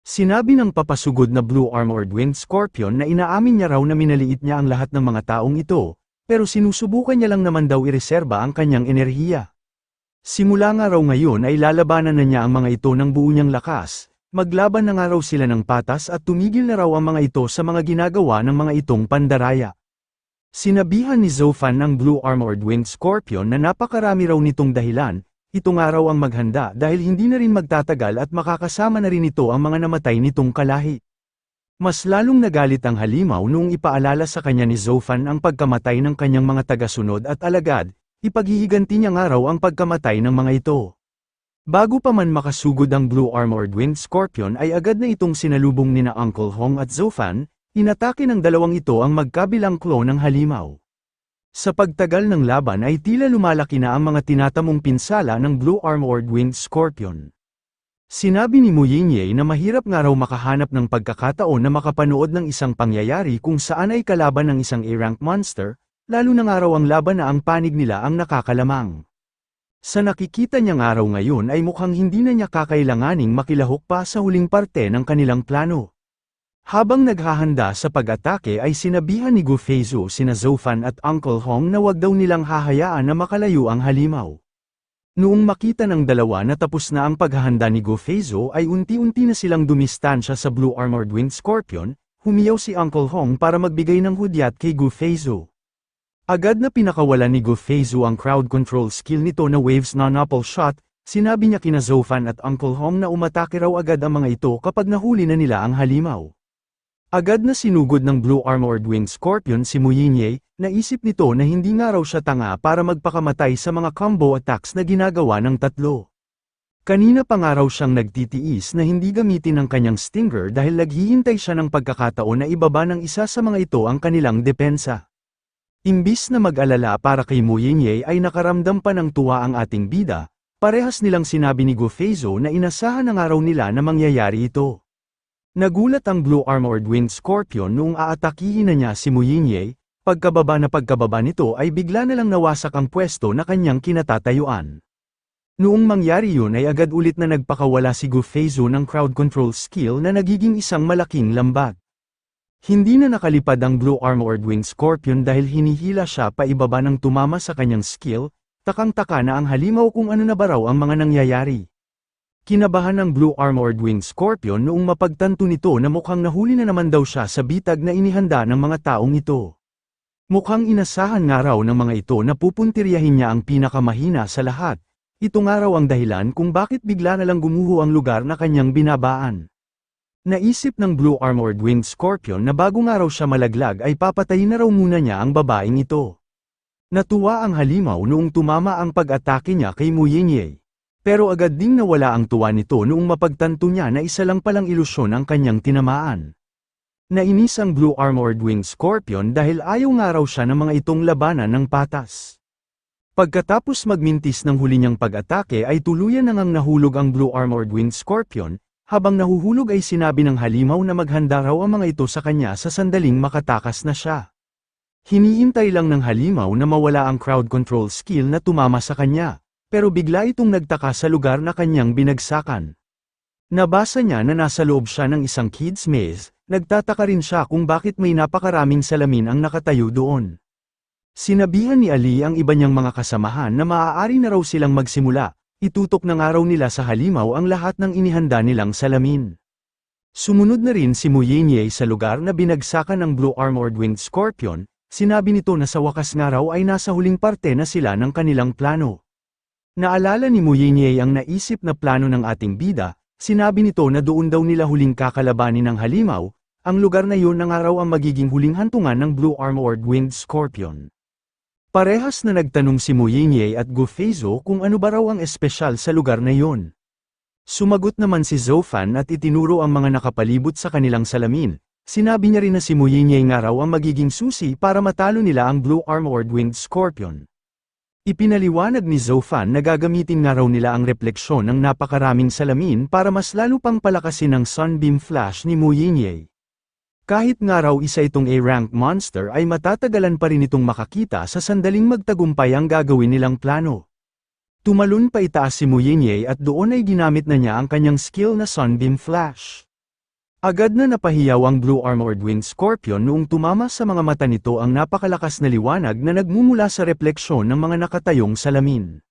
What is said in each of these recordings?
Sinabi ng papasugod na Blue Armored Wind Scorpion na inaamin niya raw na minaliit niya ang lahat ng mga taong ito, pero sinusubukan niya lang naman daw ireserba ang kanyang enerhiya. Simula nga raw ngayon ay lalabanan na niya ang mga ito ng buo niyang lakas, maglaban na nga raw sila ng patas at tumigil na raw ang mga ito sa mga ginagawa ng mga itong pandaraya. Sinabihan ni Zofan ng Blue Armored Wind Scorpion na napakarami raw nitong dahilan. Ito nga raw ang maghanda dahil hindi na rin magtatagal at makakasama na rin ito ang mga namatay nitong kalahi. Mas lalong nagalit ang halimaw noong ipaalala sa kanya ni Zofan ang pagkamatay ng kanyang mga tagasunod at alagad, ipaghihiganti niya nga raw ang pagkamatay ng mga ito. Bago pa man makasugod ang Blue Armored Wind Scorpion ay agad na itong sinalubong nina Uncle Hong at Zofan, inatake ng dalawang ito ang magkabilang klon ng halimaw. Sa pagtagal ng laban ay tila lumalaki na ang mga tinatamong pinsala ng Blue Armored Wind Scorpion. Sinabi ni Mu Yinye na mahirap nga raw makahanap ng pagkakataon na makapanood ng isang pangyayari kung saan ay kalaban ng isang A-rank monster, lalo na nga raw ang laban na ang panig nila ang nakakalamang. Sa nakikita niyang araw ngayon ay mukhang hindi na niya kakailanganing makilahok pa sa huling parte ng kanilang plano. Habang naghahanda sa pag-atake ay sinabihan ni Gu Feizu sina Zofan at Uncle Hong na wag daw nilang hahayaan na makalayo ang halimaw. Noong makita ng dalawa na tapos na ang paghahanda ni Gu Feizu ay unti-unti na silang dumistansya sa Blue Armored Wind Scorpion, humiyaw si Uncle Hong para magbigay ng hudyat kay Gu Feizu. Agad na pinakawalan ni Gu Feizu ang crowd control skill nito na Waves Non-Apple Shot, sinabi niya kina Zofan at Uncle Hong na umatake raw agad ang mga ito kapag nahuli na nila ang halimaw. Agad na sinugod ng Blue Armored Wind Scorpion si Mu Yinye, naisip nito na hindi nga raw siya tanga para magpakamatay sa mga combo attacks na ginagawa ng tatlo. Kanina pa nga raw siyang nagtitiis na hindi gamitin ang kanyang stinger dahil naghihintay siya ng pagkakataon na ibaba ng isa sa mga ito ang kanilang depensa. Imbis na mag-alala para kay Mu Yinye ay nakaramdam pa ng tuwa ang ating bida, parehas nilang sinabi ni Gu Feizu na inasahan na nga raw nila na mangyayari ito. Nagulat ang Blue Armored Wind Scorpion noong aatakihin na niya si Mu Yinye, pagkababa nito ay bigla na lang nawasak ang pwesto na kanyang kinatatayuan. Noong mangyari yun ay agad ulit na nagpakawala si Gu Feizu ng crowd control skill na nagiging isang malaking lambat. Hindi na nakalipad ang Blue Armored Wind Scorpion dahil hinihila siya pa ibaba ng tumama sa kanyang skill, takang-taka na ang halimaw kung ano na ba raw ang mga nangyayari. Kinabahan ng Blue Armored Wind Scorpion noong mapagtanto nito na mukhang nahuli na naman daw siya sa bitag na inihanda ng mga taong ito. Mukhang inasahan nga raw ng mga ito na pupuntiryahin niya ang pinakamahina sa lahat. Ito nga raw ang dahilan kung bakit bigla na lang gumuho ang lugar na kanyang binabaan. Naisip ng Blue Armored Wind Scorpion na bago nga raw siya malaglag ay papatayin na raw muna niya ang babaeng ito. Natuwa ang halimaw noong tumama ang pag-atake niya kay Mu Yinye. Pero agad ding nawala ang tuwa nito noong mapagtanto niya na isa lang palang ilusyon ang kanyang tinamaan. Nainis ang Blue Armored Wind Scorpion dahil ayaw nga raw siya ng mga itong labanan ng patas. Pagkatapos magmintis ng huli niyang pag-atake ay tuluyan na ngang nahulog ang Blue Armored Wind Scorpion, habang nahuhulog ay sinabi ng halimaw na maghanda raw ang mga ito sa kanya sa sandaling makatakas na siya. Hinihintay lang ng halimaw na mawala ang crowd control skill na tumama sa kanya. Pero bigla itong nagtaka sa lugar na kanyang binagsakan. Nabasa niya na nasa loob siya ng isang kids maze, nagtataka rin siya kung bakit may napakaraming salamin ang nakatayo doon. Sinabihan ni Ali ang iba niyang mga kasamahan na maaari na raw silang magsimula, itutok ng araw nila sa halimaw ang lahat ng inihanda nilang salamin. Sumunod na rin si Mu Yinye sa lugar na binagsakan ng Blue Armored Wind Scorpion, sinabi nito na sa wakas nga raw ay nasa huling parte na sila ng kanilang plano. Naalala ni Mu Yinye ang naisip na plano ng ating bida, sinabi nito na doon daw nila huling kakalabanin ng halimaw, ang lugar na yun ang araw ang magiging huling hantungan ng Blue Armored Wind Scorpion. Parehas na nagtanong si Mu Yinye at Gu Feizu kung ano ba raw ang espesyal sa lugar na yun. Sumagot naman si Zofan at itinuro ang mga nakapalibot sa kanilang salamin, sinabi niya rin na si Mu Yinye nga raw ang magiging susi para matalo nila ang Blue Armored Wind Scorpion. Ipinaliwanag ni Zofan na gagamitin nga raw nila ang refleksyon ng napakaraming salamin para mas lalo pang palakasin ang sunbeam flash ni Mu Yinye. Kahit nga raw isa itong A-rank monster ay matatagalan pa rin itong makakita sa sandaling magtagumpay ang gagawin nilang plano. Tumalon pa itaas si Mu Yinye at doon ay ginamit na niya ang kanyang skill na sunbeam flash. Agad na napahiyaw ang Blue Armored Winged Scorpion noong tumama sa mga mata nito ang napakalakas na liwanag na nagmumula sa refleksyon ng mga nakatayong salamin.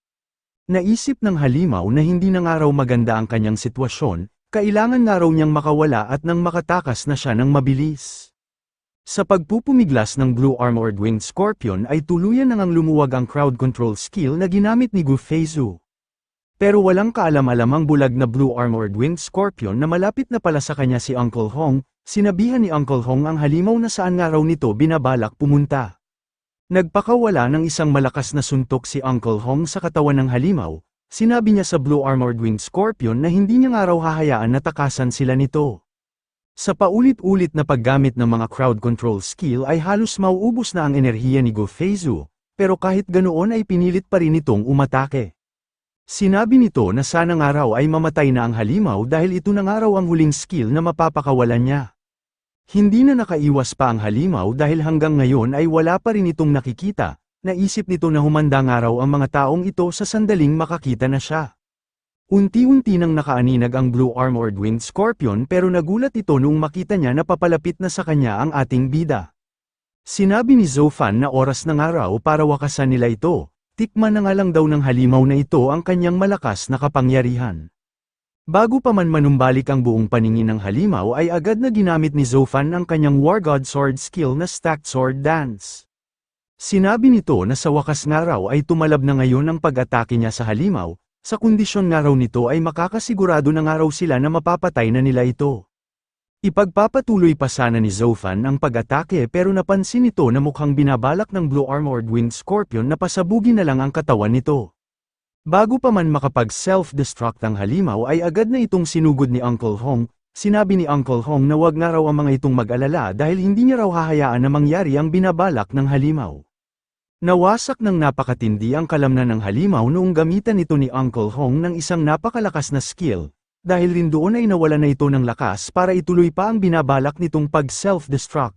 Naisip ng halimaw na hindi na nga raw maganda ang kanyang sitwasyon, kailangan nga raw niyang makawala at nang makatakas na siya ng mabilis. Sa pagpupumiglas ng Blue Armored Winged Scorpion ay tuluyan nang lumuwag ang crowd control skill na ginamit ni Gu Feizu. Pero walang kaalam-alam ang bulag na Blue Armored Winged Scorpion na malapit na pala sa kanya si Uncle Hong, sinabihan ni Uncle Hong ang halimaw na saan nga raw nito binabalak pumunta. Nagpakawala ng isang malakas na suntok si Uncle Hong sa katawan ng halimaw, sinabi niya sa Blue Armored Winged Scorpion na hindi niya nga raw hahayaan na takasan sila nito. Sa paulit-ulit na paggamit ng mga crowd control skill ay halos mauubos na ang enerhiya ni Gu Feizu, pero kahit ganoon ay pinilit pa rin itong umatake. Sinabi nito na sana nga raw ay mamatay na ang halimaw dahil ito na nga raw ang huling skill na mapapakawalan niya. Hindi na nakaiwas pa ang halimaw dahil hanggang ngayon ay wala pa rin itong nakikita, naisip nito na humanda nga raw ang mga taong ito sa sandaling makakita na siya. Unti-unti nang nakaaninag ang Blue Armored Winged Scorpion pero nagulat ito noong makita niya na papalapit na sa kanya ang ating bida. Sinabi ni Zofan na oras na nga raw para wakasan nila ito. Tikman na nga lang daw ng halimaw na ito ang kanyang malakas na kapangyarihan. Bago pa man manumbalik ang buong paningin ng halimaw ay agad na ginamit ni Zofan ang kanyang War God Sword skill na Stacked Sword Dance. Sinabi nito na sa wakas nga raw ay tumalab na ngayon ang pag-atake niya sa halimaw, sa kondisyon nga raw nito ay makakasigurado na nga raw sila na mapapatay na nila ito. Ipagpapatuloy pa sana ni Zofan ang pag-atake pero napansin nito na mukhang binabalak ng Blue Armored Winged Scorpion na pasabugin na lang ang katawan nito. Bago pa man makapag-self-destruct ang halimaw ay agad na itong sinugod ni Uncle Hong, sinabi ni Uncle Hong na wag nga raw ang mga itong mag-alala dahil hindi niya raw hahayaan na mangyari ang binabalak ng halimaw. Nawasak ng napakatindi ang kalamnan ng halimaw noong gamitan ito ni Uncle Hong ng isang napakalakas na skill. Dahil rin doon ay nawala na ito ng lakas para ituloy pa ang binabalak nitong pag-self-destruct.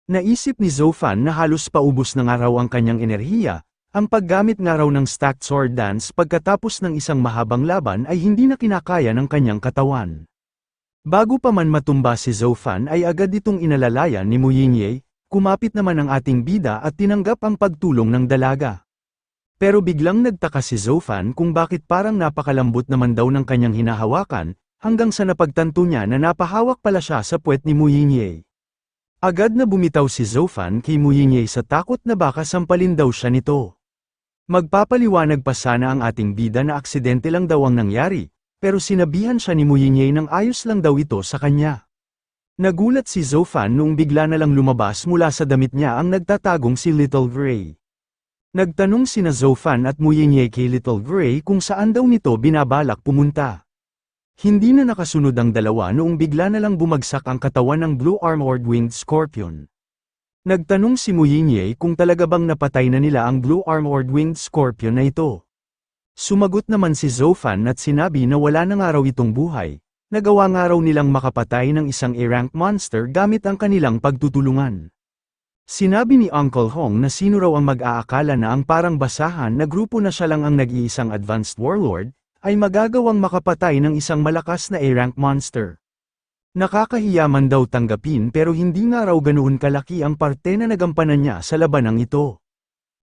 Naisip ni Zofan na halos paubos na nga raw ang kanyang enerhiya, ang paggamit nga raw ng Stacked Sword Dance pagkatapos ng isang mahabang laban ay hindi na kinakaya ng kanyang katawan. Bago pa man matumba si Zofan ay agad itong inalalayan ni Mu Yinye, kumapit naman ang ating bida at tinanggap ang pagtulong ng dalaga. Pero biglang nagtaka si Zofan kung bakit parang napakalambot naman daw ng kanyang hinahawakan, hanggang sa napagtanto niya na napahawak pala siya sa puwet ni Mu Yinye. Agad na bumitaw si Zofan kay Mu Yinye sa takot na baka sampalin daw siya nito. Magpapaliwanag pa sana ang ating bida na aksidente lang daw ang nangyari, pero sinabihan siya ni Mu Yinye nang ayos lang daw ito sa kanya. Nagulat si Zofan noong bigla na lang lumabas mula sa damit niya ang nagtatagong si Little Gray. Nagtanong sina Zofan at Mu Yinye kay Little Gray kung saan daw nito binabalak pumunta. Hindi na nakasunod ang dalawa noong bigla na lang bumagsak ang katawan ng Blue Armored Winged Scorpion. Nagtanong si Mu Yinye kung talaga bang napatay na nila ang Blue Armored Winged Scorpion na ito. Sumagot naman si Zofan at sinabi na wala na nga raw itong buhay, nagawa nga raw nilang makapatay ng isang A-rank monster gamit ang kanilang pagtutulungan. Sinabi ni Uncle Hong na sino raw ang mag-aakala na ang parang basahan na grupo na siya lang ang nag-iisang advanced warlord, ay magagawang makapatay ng isang malakas na A-rank monster. Nakakahiya man daw tanggapin pero hindi nga raw ganoon kalaki ang parte na nagampanan niya sa labanang ito.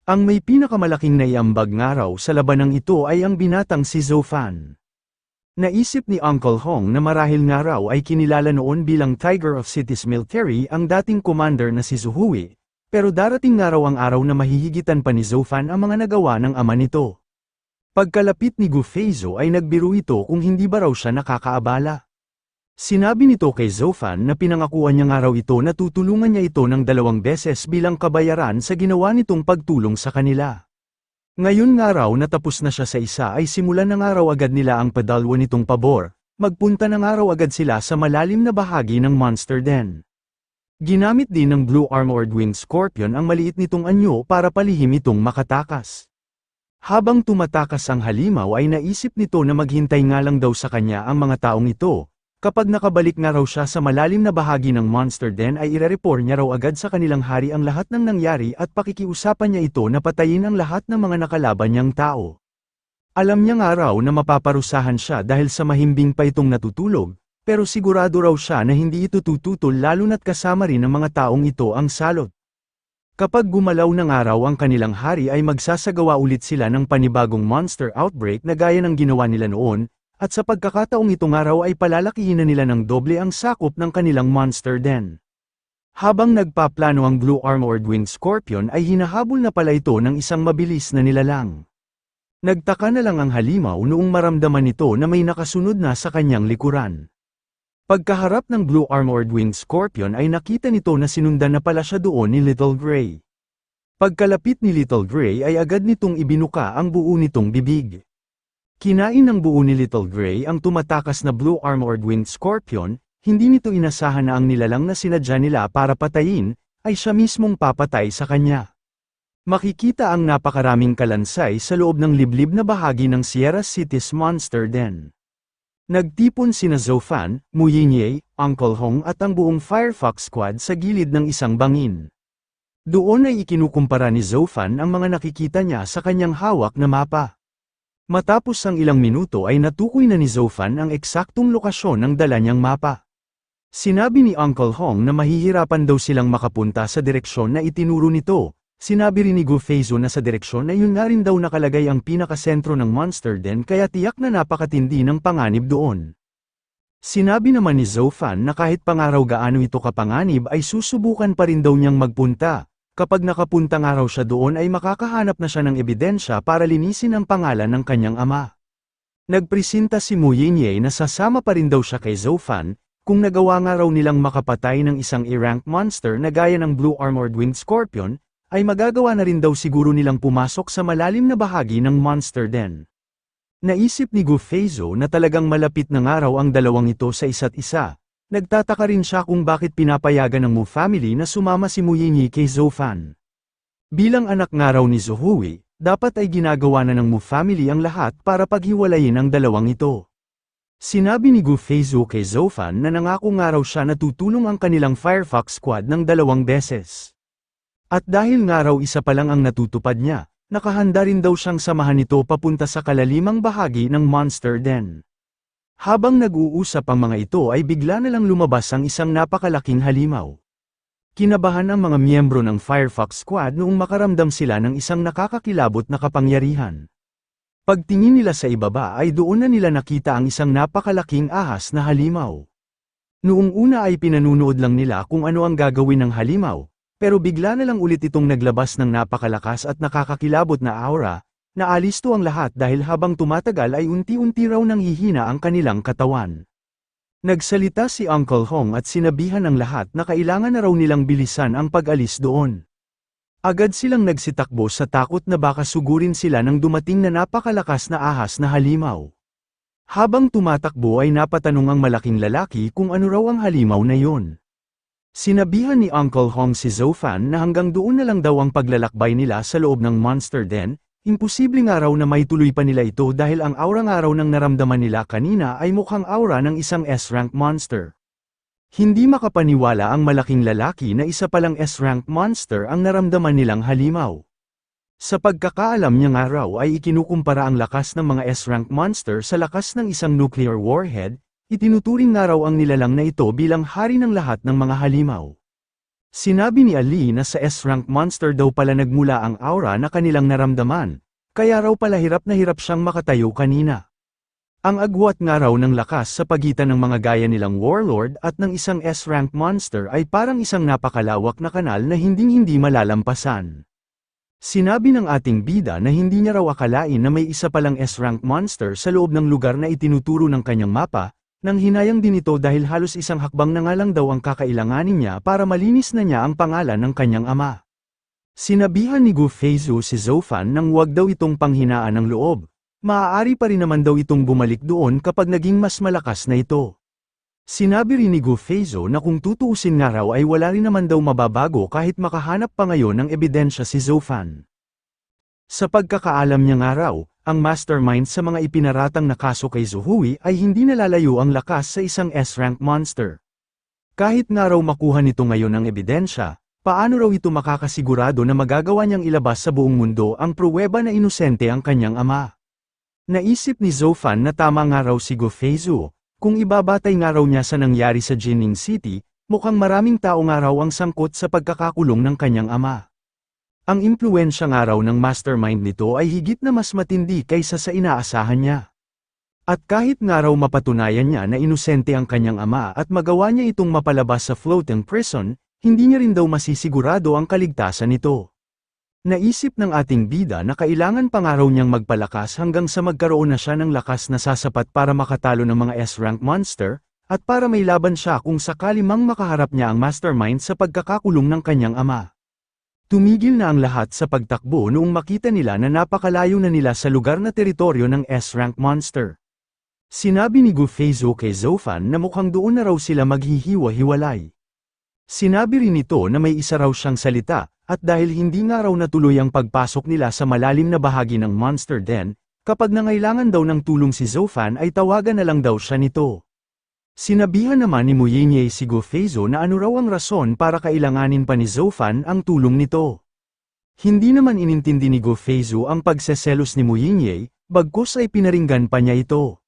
Ang may pinakamalaking naiambag nga raw sa labanang ito ay ang binatang si Zofan. Naisip ni Uncle Hong na marahil nga raw ay kinilala noon bilang Tiger of Cities Military ang dating commander na si Zuhui, pero darating nga raw ang araw na mahihigitan pa ni Zofan ang mga nagawa ng ama nito. Pagkalapit ni Gu Feizu ay nagbiro ito kung hindi ba raw siya nakakaabala. Sinabi nito kay Zofan na pinangakuan niya nga raw ito na tutulungan niya ito ng 2 beses bilang kabayaran sa ginawa nitong pagtulong sa kanila. Ngayon nga raw natapos na siya sa isa ay simulan na nga raw agad nila ang padalwa nitong pabor, magpunta na nga raw agad sila sa malalim na bahagi ng Monster Den. Ginamit din ng Blue Armored Winged Scorpion ang maliit nitong anyo para palihim itong makatakas. Habang tumatakas ang halimaw ay naisip nito na maghintay nga lang daw sa kanya ang mga taong ito. Kapag nakabalik nga raw siya sa malalim na bahagi ng Monster Den ay irereport niya raw agad sa kanilang hari ang lahat ng nangyari at pakikiusapan niya ito na patayin ang lahat ng mga nakalaban niyang tao. Alam niya nga raw na mapaparusahan siya dahil sa mahimbing pa itong natutulog, pero sigurado raw siya na hindi ito tututol lalo na't kasama rin ng mga taong ito ang salot. Kapag gumalaw ng araw ang kanilang hari ay magsasagawa ulit sila ng panibagong monster outbreak na gaya ng ginawa nila noon, at sa pagkakataong itong araw ay palalakihin na nila ng doble ang sakop ng kanilang monster den. Habang nagpaplano ang Blue Armored Winged Scorpion ay hinahabol na pala ito ng isang mabilis na nilalang. Nagtaka na lang ang halimaw noong maramdaman nito na may nakasunod na sa kanyang likuran. Pagkaharap ng Blue Armored Winged Scorpion ay nakita nito na sinundan na pala siya doon ni Little Gray. Pagkalapit ni Little Gray ay agad nitong ibinuka ang buo nitong bibig. Kinain ng buo ni Little Gray ang tumatakas na Blue Armored Winged Scorpion, hindi nito inasahan na ang nilalang na sinadya nila para patayin, ay siya mismong papatay sa kanya. Makikita ang napakaraming kalansay sa loob ng liblib na bahagi ng Sierra City's Monster Den. Nagtipon sina Zofan, Muyinye, Uncle Hong at ang buong Firefox Squad sa gilid ng isang bangin. Doon ay ikinukumpara ni Zofan ang mga nakikita niya sa kanyang hawak na mapa. Matapos ang ilang minuto ay natukoy na ni Zofan ang eksaktong lokasyon ng dala niyang mapa. Sinabi ni Uncle Hong na mahihirapan daw silang makapunta sa direksyon na itinuro nito. Sinabi rin ni Gu Feizu na sa direksyon na yun na rin daw nakalagay ang pinakasentro ng Monster Den kaya tiyak na napakatindi ng panganib doon. Sinabi naman ni Zofan na kahit pangaraw gaano ito kapanganib ay susubukan pa rin daw niyang magpunta, kapag nakapunta nga raw siya doon ay makakahanap na siya ng ebidensya para linisin ang pangalan ng kanyang ama. Nagpresenta si Mu Yinye na sasama pa rin daw siya kay Zofan, kung nagawa nga raw nilang makapatay ng isang E-rank monster na gaya ng Blue Armored Winged Scorpion, ay magagawa na rin daw siguro nilang pumasok sa malalim na bahagi ng Monster Den. Naisip ni Gu Feizu na talagang malapit na nga raw ang dalawang ito sa isa't isa. Nagtataka rin siya kung bakit pinapayagan ng Mu family na sumama si Mu Yinye kay Zofan. Bilang anak nga raw ni Zohui, dapat ay ginagawa na ng Mu family ang lahat para paghiwalayin ang dalawang ito. Sinabi ni Gu Feizu kay Zofan na nangako nga raw siya na tutulong ang kanilang Firefox Squad ng 2 beses. At dahil nga raw isa pa lang ang natutupad niya, nakahanda rin daw siyang samahan nito papunta sa kalalimang bahagi ng Monster Den. Habang nag-uusap ang mga ito ay bigla na lang lumabas ang isang napakalaking halimaw. Kinabahan ang mga miyembro ng Firefox Squad noong makaramdam sila ng isang nakakakilabot na kapangyarihan. Pagtingin nila sa ibaba ay doon na nila nakita ang isang napakalaking ahas na halimaw. Noong una ay pinanunood lang nila kung ano ang gagawin ng halimaw. Pero bigla na lang ulit itong naglabas ng napakalakas at nakakakilabot na aura, naalisto ang lahat dahil habang tumatagal ay unti-unti raw nang hihina ang kanilang katawan. Nagsalita si Uncle Hong at sinabihan ang lahat na kailangan na raw nilang bilisan ang pag-alis doon. Agad silang nagsitakbo sa takot na baka sugurin sila ng dumating na napakalakas na ahas na halimaw. Habang tumatakbo ay napatanong ang malaking lalaki kung ano raw ang halimaw na yon. Sinabihan ni Uncle Hong si Zofan na hanggang doon na lang daw ang paglalakbay nila sa loob ng Monster Den, imposible nga raw na maituloy pa nila ito dahil ang aura nga raw ng naramdaman nila kanina ay mukhang aura ng isang S-rank monster. Hindi makapaniwala ang malaking lalaki na isa palang S-rank monster ang naramdaman nilang halimaw. Sa pagkakaalam niya nga raw ay ikinukumpara ang lakas ng mga S-rank monster sa lakas ng isang nuclear warhead. Itinuturing nga raw ang nilalang na ito bilang hari ng lahat ng mga halimaw. Sinabi ni Ali na sa S-rank monster daw pala nagmula ang aura na kanilang naramdaman, kaya raw pala hirap na hirap siyang makatayo kanina. Ang agwat nga raw ng lakas sa pagitan ng mga gaya nilang warlord at ng isang S-rank monster ay parang isang napakalawak na kanal na hinding-hindi malalampasan. Sinabi ng ating bida na hindi niya raw akalain na may isa palang S-rank monster sa loob ng lugar na itinuturo ng kanyang mapa, nang hinayang din ito dahil halos isang hakbang na nga lang daw ang kakailanganin niya para malinis na niya ang pangalan ng kanyang ama. Sinabihan ni Gu Feizu si Zofan nang huwag daw itong panghinaan ng loob, maaari pa rin naman daw itong bumalik doon kapag naging mas malakas na ito. Sinabi rin ni Gu Feizu na kung tutuusin nga raw ay wala rin naman daw mababago kahit makahanap pa ngayon ng ebidensya si Zofan. Sa pagkakaalam niya nga raw, ang mastermind sa mga ipinaratang na kaso kay Zohui ay hindi nalalayo ang lakas sa isang S-rank monster. Kahit nga raw makuha nito ngayon ang ebidensya, paano raw ito makakasigurado na magagawa niyang ilabas sa buong mundo ang pruweba na inosente ang kanyang ama? Naisip ni Zofan na tama nga raw si Gu Feizu, Kung ibabatay nga raw niya sa nangyari sa Jining City, mukhang maraming tao nga raw ang sangkot sa pagkakakulong ng kanyang ama. Ang impluwensya nga raw ng mastermind nito ay higit na mas matindi kaysa sa inaasahan niya. At kahit nga raw mapatunayan niya na inosente ang kanyang ama at magawa niya itong mapalabas sa floating prison, hindi niya rin daw masisigurado ang kaligtasan nito. Naisip ng ating bida na kailangan pa nga raw niyang magpalakas hanggang sa magkaroon na siya ng lakas na sasapat para makatalo ng mga S-rank monster, at para may laban siya kung sakali mang makaharap niya ang mastermind sa pagkakakulong ng kanyang ama. Tumigil na ang lahat sa pagtakbo noong makita nila na napakalayo na nila sa lugar na teritoryo ng S-rank monster. Sinabi ni Gu Feizo kay Zoufan na mukhang doon na raw sila maghihiwa-hiwalay. Sinabi rin nito na may isa raw siyang salita, at dahil hindi nga raw natuloy ang pagpasok nila sa malalim na bahagi ng Monster Den, kapag nangailangan daw ng tulong si Zoufan ay tawagan na lang daw siya nito. Sinabihan naman ni Muyinye si Gu Feizo na ano raw ang rason para kailanganin pa ni Zoufan ang tulong nito. Hindi naman inintindi ni Gu Feizo ang pagseselos ni Muyinye, bagkus ay pinaringgan pa niya ito.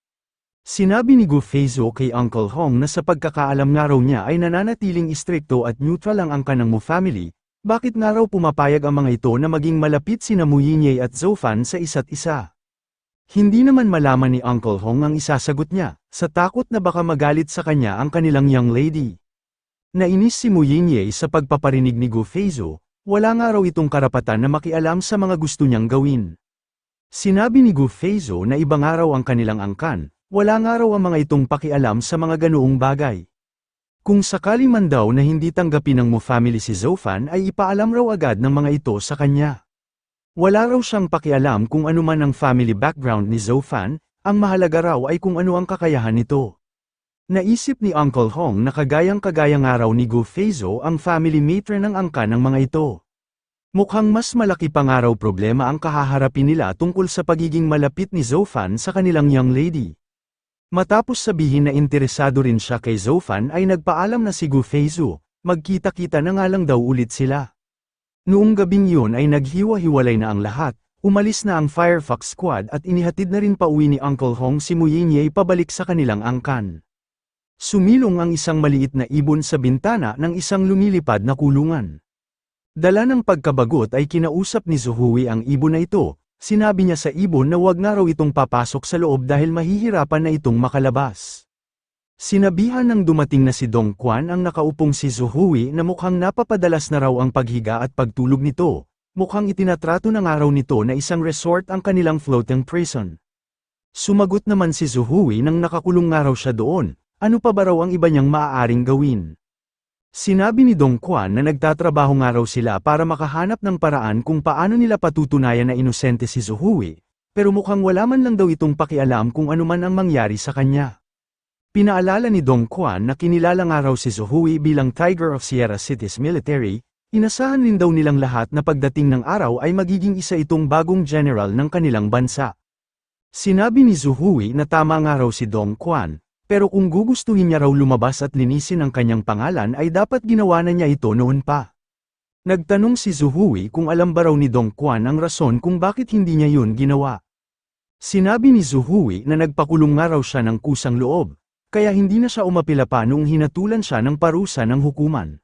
Sinabi ni Gu Feizo kay Uncle Hong na sa pagkakaalam nga raw niya ay nananatiling istrikto at neutral ang angkan ng Mu family, bakit nga raw pumapayag ang mga ito na maging malapit sina Muyinye at Zoufan sa isa't isa. Hindi naman malaman ni Uncle Hong ang isasagot niya, sa takot na baka magalit sa kanya ang kanilang young lady. Nainis si Muyinye sa pagpaparinig ni Gu Feizo, wala nga raw itong karapatan na makialam sa mga gusto niyang gawin. Sinabi ni Gu Feizo na ibang araw ang kanilang angkan. Wala nga raw ang mga itong pakialam sa mga ganoong bagay. Kung sakali man daw na hindi tanggapin ng Mu family si Zoufan ay ipaalam raw agad ng mga ito sa kanya. Wala raw siyang pakialam kung ano man ang family background ni Zoufan, ang mahalaga raw ay kung ano ang kakayahan nito. Naisip ni Uncle Hong na kagayang-kagaya nga raw ni Gu Feizo ang family matron ng angkan ng mga ito. Mukhang mas malaki pa nga raw problema ang kahaharapin nila tungkol sa pagiging malapit ni Zoufan sa kanilang young lady. Matapos sabihin na interesado rin siya kay Zoufan ay nagpaalam na si Gu Feizo, magkita-kita na nga lang daw ulit sila. Noong gabing yun ay naghiwa-hiwalay na ang lahat, umalis na ang Firefox Squad at inihatid na rin pauwi ni Uncle Hong si Muyinye pabalik sa kanilang angkan. Sumilong ang isang maliit na ibon sa bintana ng isang lumilipad na kulungan. Dala ng pagkabagot ay kinausap ni Zuhui ang ibon na ito. Sinabi niya sa ibon na wag nga raw itong papasok sa loob dahil mahihirapan na itong makalabas. Sinabihan ng dumating na si Dong Quan ang nakaupong si Zuhui na mukhang napapadalas na raw ang paghiga at pagtulog nito, mukhang itinatrato na nga raw nito na isang resort ang kanilang floating prison. Sumagot naman si Zuhui nang nakakulong nga raw siya doon, ano pa ba raw ang iba niyang maaaring gawin. Sinabi ni Dong Quan na nagtatrabaho nga raw sila para makahanap ng paraan kung paano nila patutunayan na inosente si Zuhui, pero mukhang wala man lang daw itong pakialam kung ano man ang mangyari sa kanya. Pinaalala ni Dong Quan na kinilala nga raw si Zuhui bilang Tiger of Sierra City's military, inasahan rin daw nilang lahat na pagdating ng araw ay magiging isa itong bagong general ng kanilang bansa. Sinabi ni Zuhui na tama nga raw si Dong Quan. Pero kung gugustuhin niya raw lumabas at linisin ang kanyang pangalan ay dapat ginawa na niya ito noon pa. Nagtanong si Zuhui kung alam ba raw ni Dong Quan ang rason kung bakit hindi niya yun ginawa. Sinabi ni Zuhui na nagpakulong nga raw siya ng kusang loob, kaya hindi na siya umapila pa noong hinatulan siya ng parusa ng hukuman.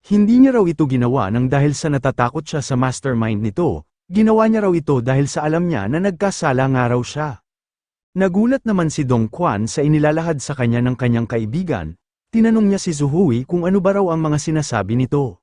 Hindi niya raw ito ginawa nang dahil sa natatakot siya sa mastermind nito, ginawa niya raw ito dahil sa alam niya na nagkasala nga raw siya. Nagulat naman si Dong Quan sa inilalahad sa kanya ng kanyang kaibigan, tinanong niya si Zuhui kung ano ba raw ang mga sinasabi nito.